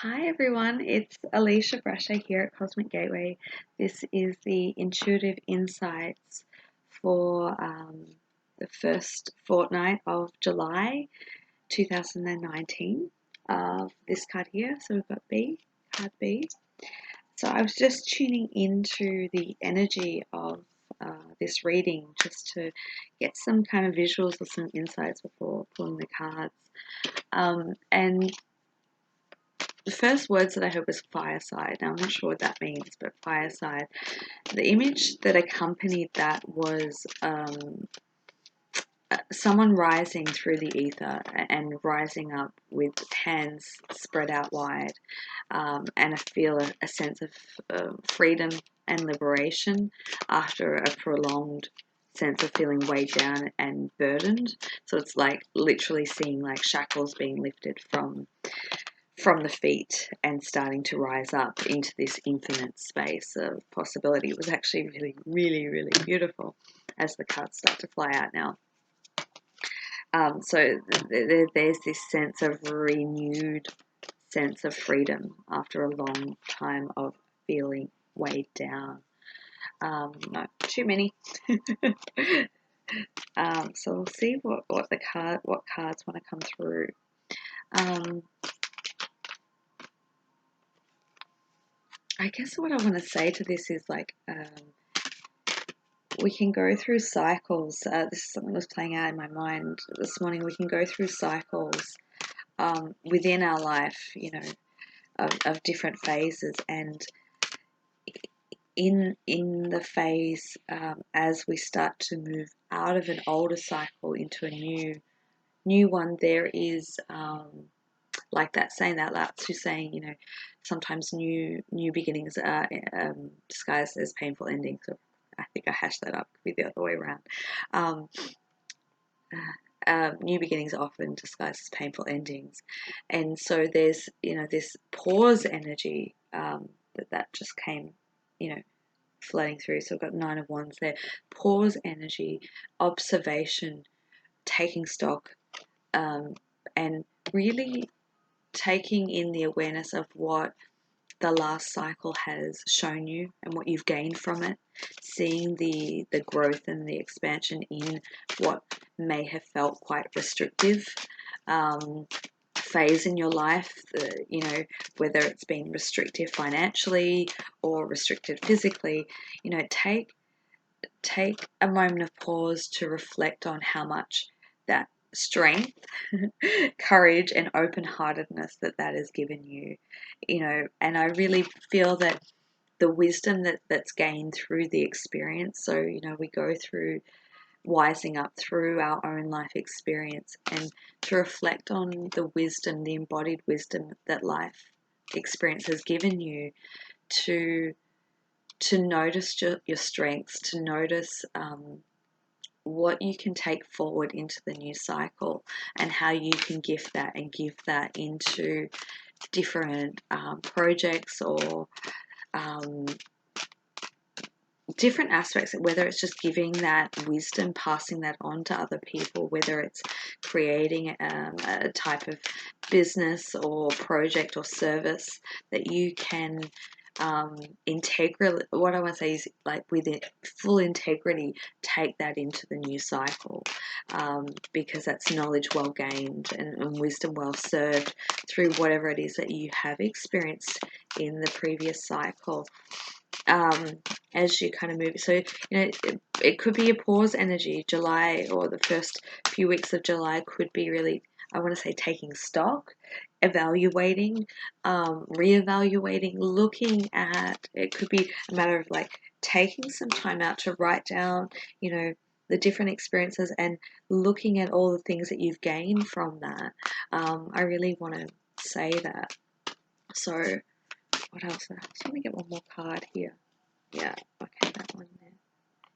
Hi everyone, it's Alisha Brasher here at Cosmic Gateway. This is the intuitive insights for the first fortnight of July 2019 of this card here. So we've got card B. So I was just tuning into the energy of this reading just to get some kind of visuals or some insights before pulling the cards. And the first words that I heard was fireside. Now, I'm not sure what that means, but fireside. The image that accompanied that was someone rising through the ether and rising up with hands spread out wide, and I feel a sense of freedom and liberation after a prolonged sense of feeling weighed down and burdened. So it's like literally seeing like shackles being lifted from the feet and starting to rise up into this infinite space of possibility. It was actually really, really, really beautiful as the cards start to fly out now. So there's this sense of renewed sense of freedom after a long time of feeling weighed down. Not too many. So we'll see what cards want to come through. I guess what I want to say to this is like we can go through cycles. This is something that was playing out in my mind this morning. We can go through cycles within our life, of different phases, and in the phase as we start to move out of an older cycle into a new one, there is like that saying that Lao Tzu saying, sometimes new beginnings are disguised as painful endings. So I think I hashed that up with the other way around. New beginnings are often disguised as painful endings, and so there's this pause energy that just came flooding through. So I've got 9 of Wands there. Pause energy, observation, taking stock, and really taking in the awareness of what the last cycle has shown you and what you've gained from it, seeing the growth and the expansion in what may have felt quite restrictive phase in your life, whether it's been restrictive financially or restricted physically. Take a moment of pause to reflect on how much that strength, courage, and open-heartedness that has given you, and I really feel that the wisdom that's gained through the experience. So, we go through wising up through our own life experience and to reflect on the wisdom, the embodied wisdom that life experience has given you to notice your strengths, to notice what you can take forward into the new cycle and how you can gift that and give that into different projects or different aspects, whether it's just giving that wisdom, passing that on to other people, whether it's creating a type of business or project or service that you can what I want to say is like with full integrity, take that into the new cycle, because that's knowledge well gained and wisdom well served through whatever it is that you have experienced in the previous cycle. As you kind of move, so it could be a pause energy. July, or the first few weeks of July, could be really, I want to say, taking stock, evaluating, reevaluating, looking at. It could be a matter of like taking some time out to write down, the different experiences and looking at all the things that you've gained from that. I really want to say that. So what else? I just want to get one more card here. Yeah, okay, that one there.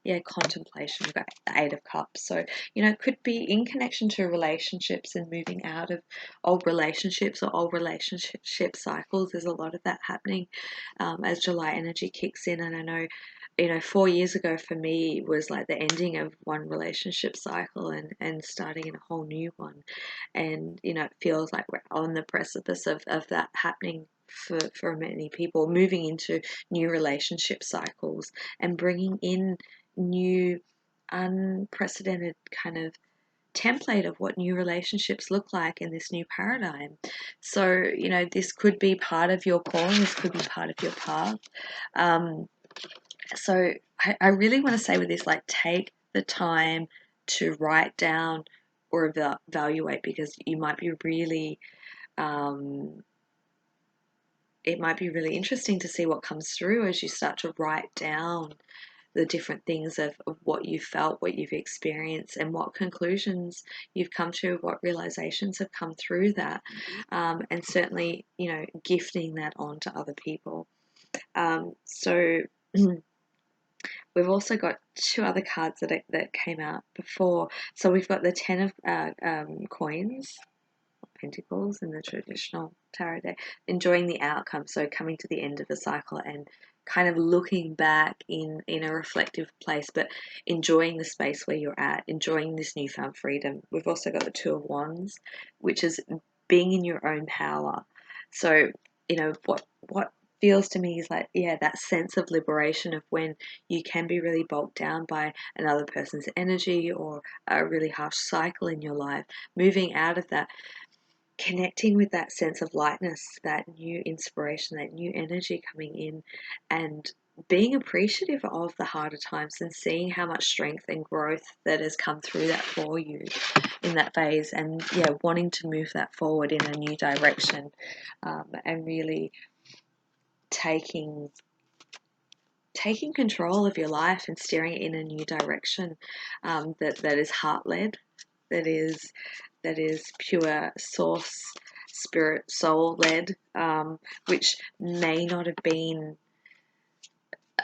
Yeah, contemplation. We've got the 8 of Cups. So, it could be in connection to relationships and moving out of old relationships or old relationship cycles. There's a lot of that happening as July energy kicks in. And I know, 4 years ago for me was like the ending of one relationship cycle and starting in a whole new one. And, it feels like we're on the precipice of that happening for many people, moving into new relationship cycles and bringing in new unprecedented kind of template of what new relationships look like in this new paradigm. So, this could be part of your calling, this could be part of your path. So I really want to say with this, like, take the time to write down or evaluate, because you might be really, it might be really interesting to see what comes through as you start to write down the different things of what you felt, what you've experienced, and what conclusions you've come to, what realizations have come through that, and certainly, gifting that on to other people. So we've also got two other cards that came out before. So we've got the 10 of coins, Pentacles, in the traditional tarot deck, enjoying the outcome. So coming to the end of a cycle and kind of looking back in a reflective place, but enjoying the space where you're at, enjoying this newfound freedom. We've also got the 2 of Wands, which is being in your own power. So, what feels to me is like, that sense of liberation of when you can be really bogged down by another person's energy or a really harsh cycle in your life, moving out of that, connecting with that sense of lightness, that new inspiration, that new energy coming in, and being appreciative of the harder times and seeing how much strength and growth that has come through that for you in that phase, and wanting to move that forward in a new direction, and really taking control of your life and steering it in a new direction, that is heart-led, that is pure source, spirit, soul-led, which may not have been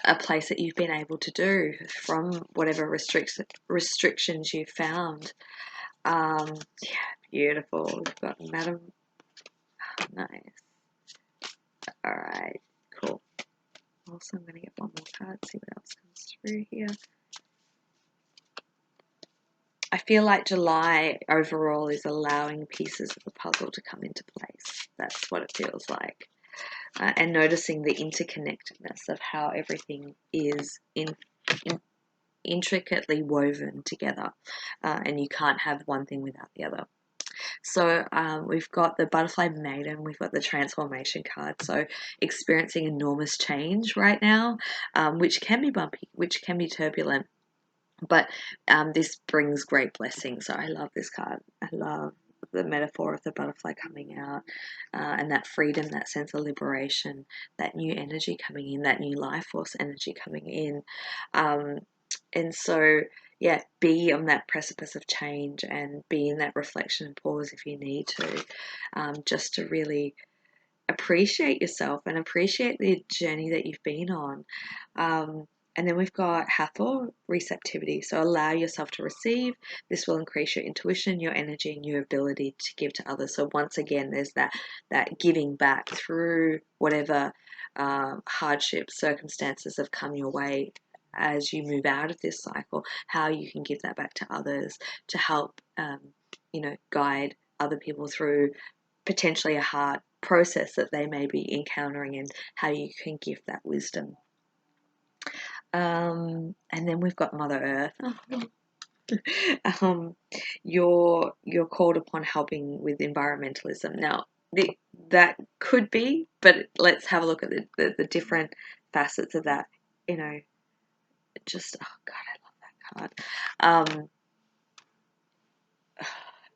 a place that you've been able to do from whatever restrictions you've found. Beautiful. We've got Madam. Oh, nice. All right, cool. Also, I'm going to get one more card, see what else comes through here. I feel like July overall is allowing pieces of the puzzle to come into place. That's what it feels like. And noticing the interconnectedness of how everything is intricately woven together, and you can't have one thing without the other. So we've got the Butterfly Maiden, we've got the Transformation card. So experiencing enormous change right now, which can be bumpy, which can be turbulent, but this brings great blessings. So I love this card. I love the metaphor of the butterfly coming out, and that freedom, that sense of liberation, that new energy coming in, that new life force energy coming in. And so, be on that precipice of change and be in that reflection and pause if you need to, just to really appreciate yourself and appreciate the journey that you've been on. And then we've got Hathor, receptivity. So allow yourself to receive. This will increase your intuition, your energy, and your ability to give to others. So once again, there's that giving back through whatever hardships, circumstances have come your way as you move out of this cycle, how you can give that back to others to help, guide other people through potentially a hard process that they may be encountering, and how you can give that wisdom. And then we've got Mother Earth. You're called upon helping with environmentalism. Now, that could be, but let's have a look at the different facets of that. Just, oh God, I love that card.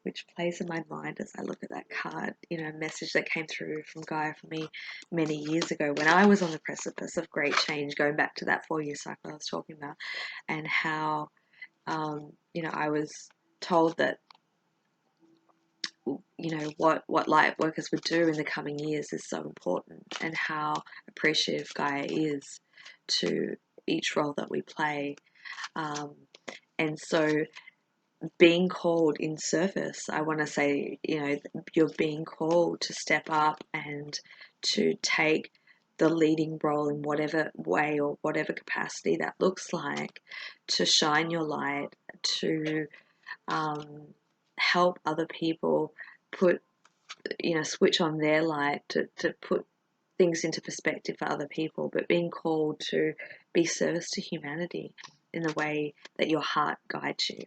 Which plays in my mind as I look at that card, a message that came through from Gaia for me many years ago when I was on the precipice of great change, going back to that 4-year cycle I was talking about, and how, I was told that, what light workers would do in the coming years is so important, and how appreciative Gaia is to each role that we play. And so being called in service, I want to say, you're being called to step up and to take the leading role in whatever way or whatever capacity that looks like, to shine your light, to help other people switch on their light, to put things into perspective for other people, but being called to be service to humanity in the way that your heart guides you.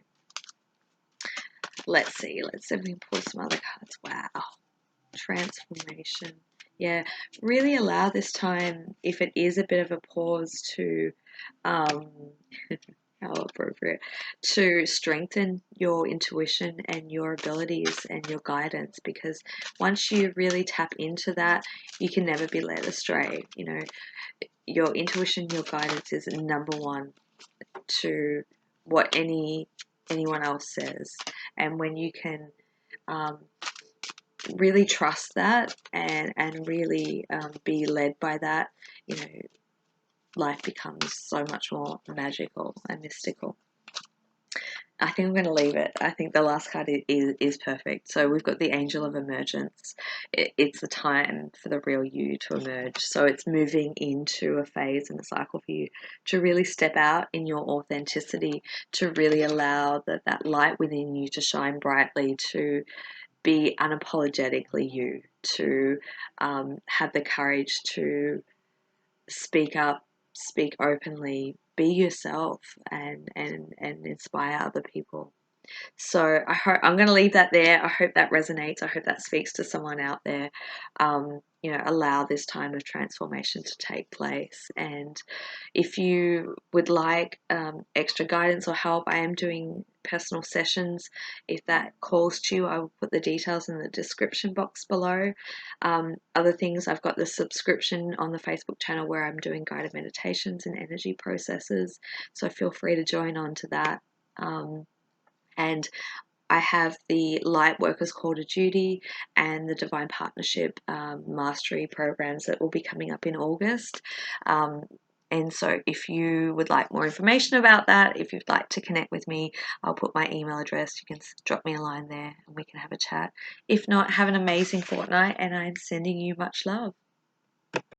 Let's see if we can pull some other cards. Wow. Transformation. Yeah, really allow this time, if it is a bit of a pause, to how appropriate, to strengthen your intuition and your abilities and your guidance, because once you really tap into that, you can never be led astray. You know, your intuition, your guidance is number one to what anyone else says. And when you can really trust that and really be led by that, you know, life becomes so much more magical and mystical. I think I'm going to leave it. I think the last card is perfect. So we've got the Angel of Emergence. It's the time for the real you to emerge. So it's moving into a phase and a cycle for you to really step out in your authenticity, to really allow that light within you to shine brightly, to be unapologetically you, to have the courage to speak up, speak openly, be yourself, and inspire other people. So I'm going to leave that there. I hope that resonates. I hope that speaks to someone out there. You know, allow this time of transformation to take place. And if you would like extra guidance or help, I am doing personal sessions. If that calls to you, I will put the details in the description box below. Other things, I've got the subscription on the Facebook channel where I'm doing guided meditations and energy processes. So feel free to join on to that. And I have the Light Workers Call to Duty and the Divine Partnership Mastery programs that will be coming up in August. And so if you would like more information about that, if you'd like to connect with me, I'll put my email address. You can drop me a line there and we can have a chat. If not, have an amazing fortnight, and I'm sending you much love.